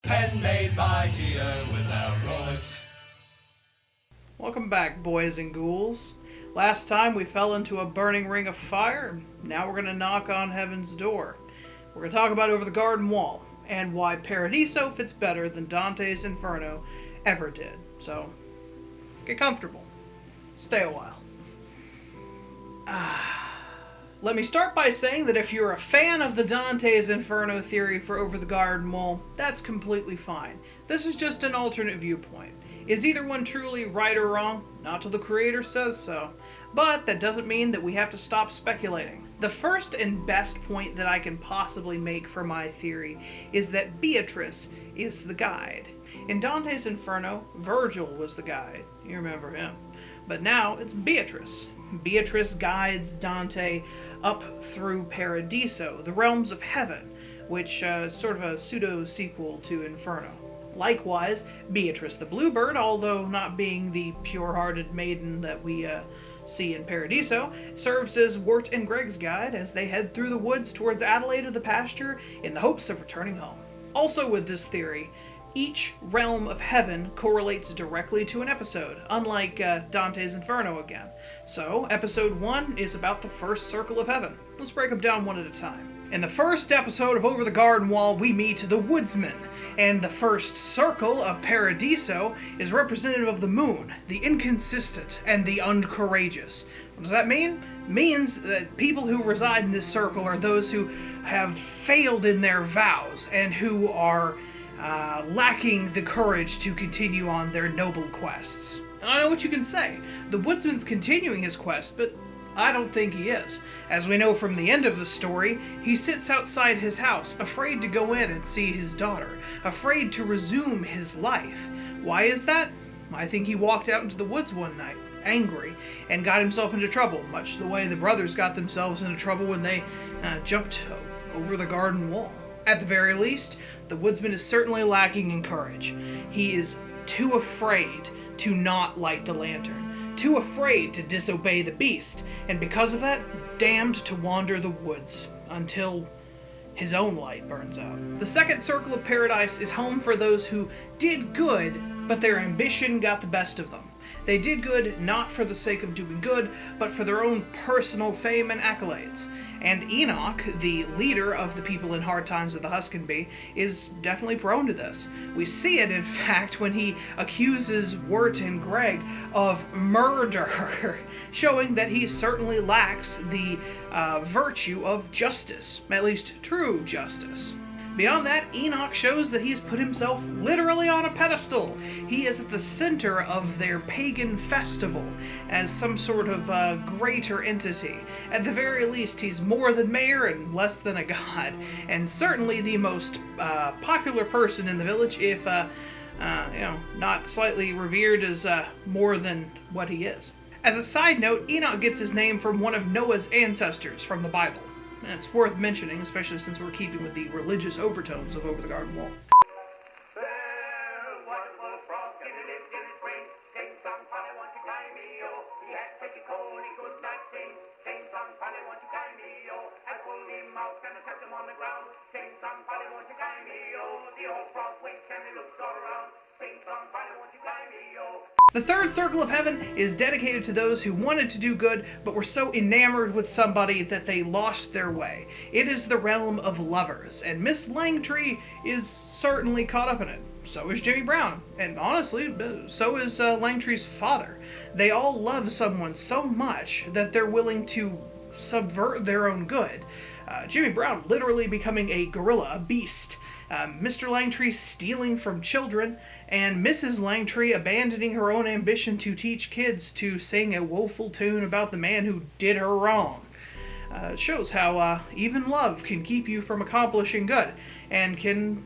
Pen Made Mightier without roids. Welcome back, boys and ghouls. Last time we fell into a burning ring of fire. Now we're going to knock on heaven's door. We're going to talk about Over the Garden Wall and why Paradiso fits better than Dante's Inferno ever did. So, get comfortable. Stay a while. Let me start by saying that if you're a fan of the Dante's Inferno theory for Over the Garden Wall, that's completely fine. This is just an alternate viewpoint. Is either one truly right or wrong? Not till the creator says so. But that doesn't mean that we have to stop speculating. The first and best point that I can possibly make for my theory is that Beatrice is the guide. In Dante's Inferno, Virgil was the guide. You remember him. But now it's Beatrice. Beatrice guides Dante up through Paradiso, the realms of heaven, which is sort of a pseudo-sequel to Inferno. Likewise, Beatrice the Bluebird, although not being the pure-hearted maiden that we see in Paradiso, serves as Wirt and Greg's guide as they head through the woods towards Adelaide of the Pasture in the hopes of returning home. Also with this theory, each realm of heaven correlates directly to an episode, unlike Dante's Inferno again. So, episode 1 is about the first circle of heaven. Let's break them down one at a time. In the first episode of Over the Garden Wall, we meet the woodsman, and the first circle of Paradiso is representative of the moon, the inconsistent and the uncourageous. What does that mean? It means that people who reside in this circle are those who have failed in their vows and who are lacking the courage to continue on their noble quests. And I know what you can say. The woodsman's continuing his quest, but I don't think he is. As we know from the end of the story, he sits outside his house, afraid to go in and see his daughter, afraid to resume his life. Why is that? I think he walked out into the woods one night, angry, and got himself into trouble, much the way the brothers got themselves into trouble when they jumped over the garden wall. At the very least, the woodsman is certainly lacking in courage. He is too afraid to not light the lantern, too afraid to disobey the beast, and because of that, damned to wander the woods until his own light burns out. The second circle of paradise is home for those who did good, but their ambition got the best of them. They did good not for the sake of doing good, but for their own personal fame and accolades. And Enoch, the leader of the people in Hard Times of the Huskanby, is definitely prone to this. We see it, in fact, when he accuses Wirt and Greg of murder, showing that he certainly lacks the virtue of justice, at least true justice. Beyond that, Enoch shows that he's put himself literally on a pedestal. He is at the center of their pagan festival as some sort of greater entity. At the very least, he's more than mayor and less than a god, and certainly the most popular person in the village, if not slightly revered as more than what he is. As a side note, Enoch gets his name from one of Noah's ancestors from the Bible. And it's worth mentioning, especially since we're keeping with the religious overtones of Over the Garden Wall. The third circle of heaven is dedicated to those who wanted to do good, but were so enamored with somebody that they lost their way. It is the realm of lovers, and Miss Langtry is certainly caught up in it. So is Jimmy Brown, and honestly, so is Langtry's father. They all love someone so much that they're willing to subvert their own good. Jimmy Brown literally becoming a gorilla, a beast. Mr. Langtry stealing from children, and Mrs. Langtry abandoning her own ambition to teach kids to sing a woeful tune about the man who did her wrong. It shows how even love can keep you from accomplishing good, and can,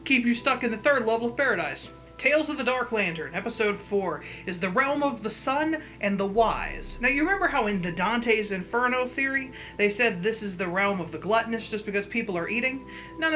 keep you stuck in the third level of paradise. Tales of the Dark Lantern, Episode 4, is the realm of the sun and the wise. Now, you remember how in the Dante's Inferno theory, they said this is the realm of the gluttonous just because people are eating? No.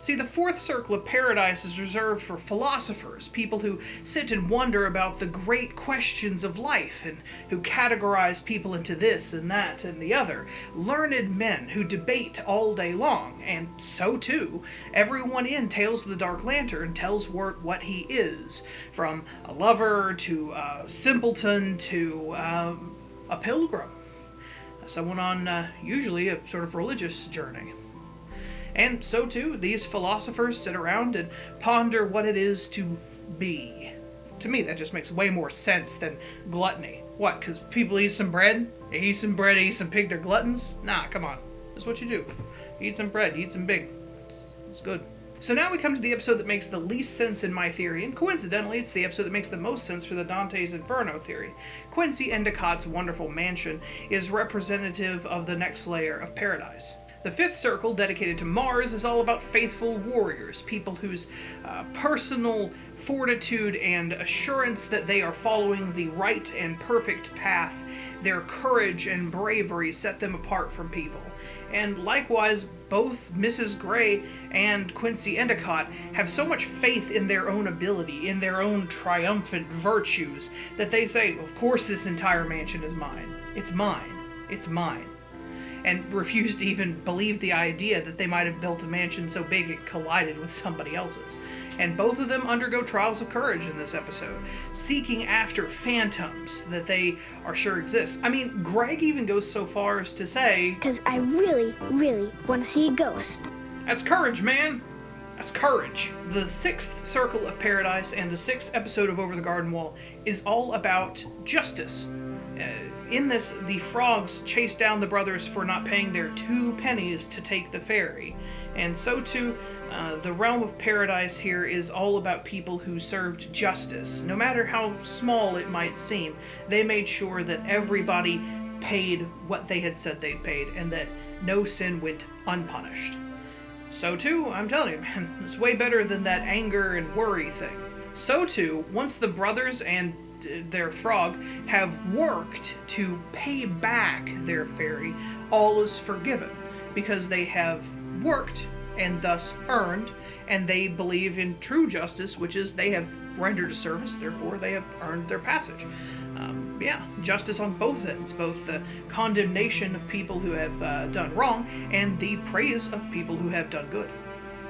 See, the fourth circle of paradise is reserved for philosophers, people who sit and wonder about the great questions of life and who categorize people into this and that and the other. Learned men who debate all day long, and so too, everyone in Tales of the Dark Lantern tells Wirt what he is, from a lover to a simpleton to a pilgrim, someone on usually a sort of religious journey. And so too, these philosophers sit around and ponder what it is to be. To me, that just makes way more sense than gluttony. What, because people eat some bread? They eat some bread, eat some pig, they're gluttons? Nah, come on. That's what you do. Eat some bread, eat some pig. It's good. So now we come to the episode that makes the least sense in my theory, and coincidentally, it's the episode that makes the most sense for the Dante's Inferno theory. Quincy Endicott's wonderful mansion is representative of the next layer of paradise. The fifth circle, dedicated to Mars, is all about faithful warriors, people whose personal fortitude and assurance that they are following the right and perfect path, their courage and bravery set them apart from people. And likewise, both Mrs. Gray and Quincy Endicott have so much faith in their own ability, in their own triumphant virtues, that they say, of course this entire mansion is mine. It's mine. It's mine. And refuse to even believe the idea that they might have built a mansion so big it collided with somebody else's. And both of them undergo trials of courage in this episode, seeking after phantoms that they are sure exist. I mean, Greg even goes so far as to say, "'Cause I really, really want to see a ghost." That's courage, man! That's courage. The sixth circle of paradise and the sixth episode of Over the Garden Wall is all about justice. In this, the frogs chase down the brothers for not paying their 2 pennies to take the ferry. And so too, the realm of paradise here is all about people who served justice. No matter how small it might seem, they made sure that everybody paid what they had said they'd paid and that no sin went unpunished. So too, I'm telling you, man, it's way better than that anger and worry thing. So too, once the brothers and their frog have worked to pay back their ferry, all is forgiven, because they have worked and thus earned, and they believe in true justice, which is they have rendered a service, therefore they have earned their passage. Justice on both ends, both the condemnation of people who have done wrong and the praise of people who have done good.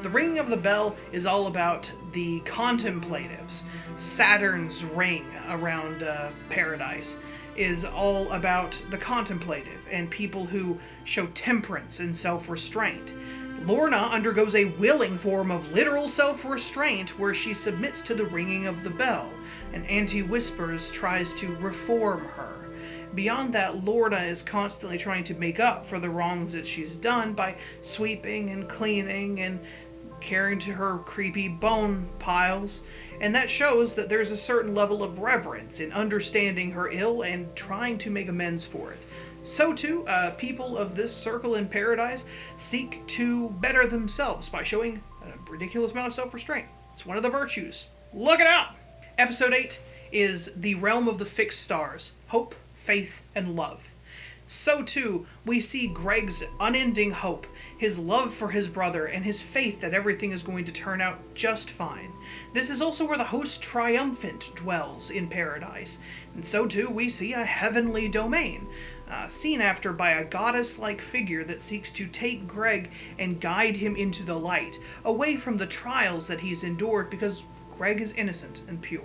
The ringing of the bell is all about the contemplatives. Saturn's ring around paradise is all about the contemplative and people who show temperance and self-restraint. Lorna undergoes a willing form of literal self-restraint where she submits to the ringing of the bell, and Auntie Whispers tries to reform her. Beyond that, Lorna is constantly trying to make up for the wrongs that she's done by sweeping and cleaning and caring to her creepy bone piles, and that shows that there's a certain level of reverence in understanding her ill and trying to make amends for it. So too, people of this circle in paradise seek to better themselves by showing a ridiculous amount of self-restraint. It's one of the virtues. Look it up! Episode 8 is the realm of the fixed stars, hope, faith, and love. So too, we see Greg's unending hope, his love for his brother, and his faith that everything is going to turn out just fine. This is also where the host triumphant dwells in paradise, and so too we see a heavenly domain, seen after by a goddess-like figure that seeks to take Greg and guide him into the light, away from the trials that he's endured because Greg is innocent and pure.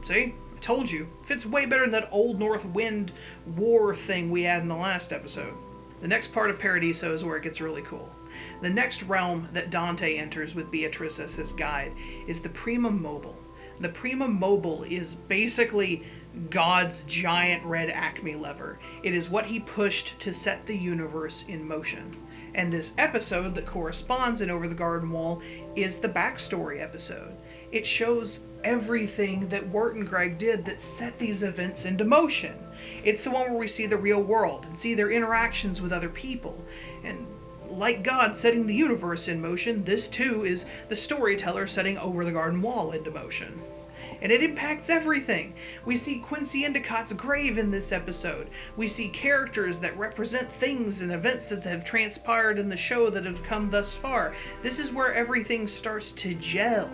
See? Told you, fits way better than that Old North Wind war thing we had in the last episode. The next part of Paradiso is where it gets really cool. The next realm that Dante enters with Beatrice as his guide is the Prima Mobile. The Prima Mobile is basically God's giant red Acme lever. It is what he pushed to set the universe in motion. And this episode that corresponds in Over the Garden Wall is the backstory episode. It shows everything that Wirt and Greg did that set these events into motion. It's the one where we see the real world and see their interactions with other people. And like God setting the universe in motion, this too is the storyteller setting Over the Garden Wall into motion. and it impacts everything. We see Quincy Endicott's grave in this episode. We see characters that represent things and events that have transpired in the show that have come thus far. This is where everything starts to gel.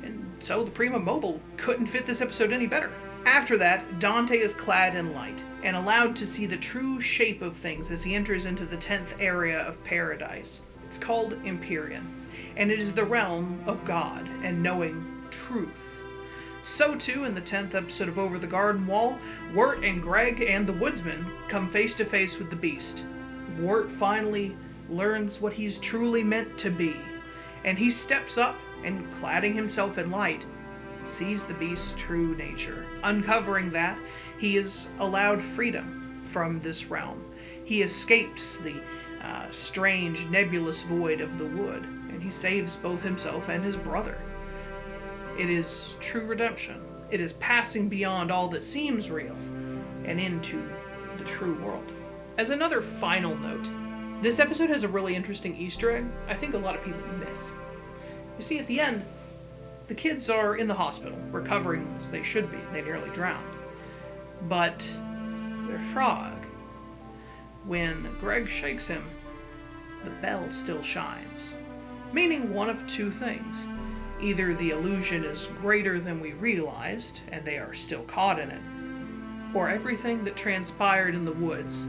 And so the Prima Mobile couldn't fit this episode any better. After that, Dante is clad in light and allowed to see the true shape of things as he enters into the 10th area of Paradise. It's called Empyrean, and it is the realm of God and knowing truth. So too, in the 10th episode of Over the Garden Wall, Wirt and Greg and the Woodsman come face to face with the Beast. Wirt finally learns what he's truly meant to be, and he steps up and, cladding himself in light, sees the Beast's true nature. Uncovering that, he is allowed freedom from this realm. He escapes the strange, nebulous void of the wood, and he saves both himself and his brother. It is true redemption. It is passing beyond all that seems real and into the true world. As another final note, this episode has a really interesting Easter egg I think a lot of people miss. You see, at the end, the kids are in the hospital, recovering as they should be. They nearly drowned. But their frog, when Greg shakes him, the bell still shines. Meaning one of two things. Either the illusion is greater than we realized, and they are still caught in it, or everything that transpired in the woods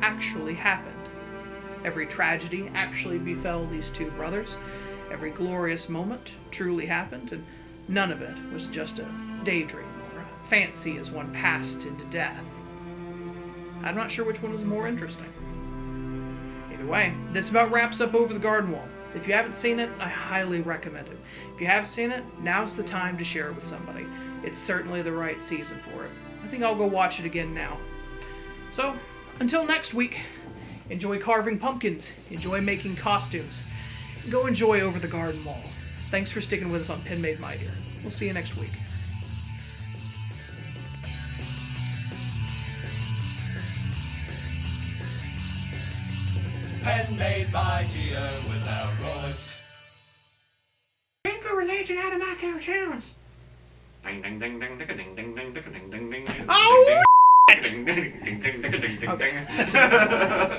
actually happened. Every tragedy actually befell these two brothers. Every glorious moment truly happened, and none of it was just a daydream or a fancy as one passed into death. I'm not sure which one was more interesting. Either way, this about wraps up Over the Garden Wall. If you haven't seen it, I highly recommend it. If you have seen it, now's the time to share it with somebody. It's certainly the right season for it. I think I'll go watch it again now. So, until next week, enjoy carving pumpkins, enjoy making costumes, go enjoy Over the Garden Wall. Thanks for sticking with us on Pen Made Mightier. We'll see you next week. Pen Made Mightier without rollers. Can't go religion out of my cartoons. Oh! Okay.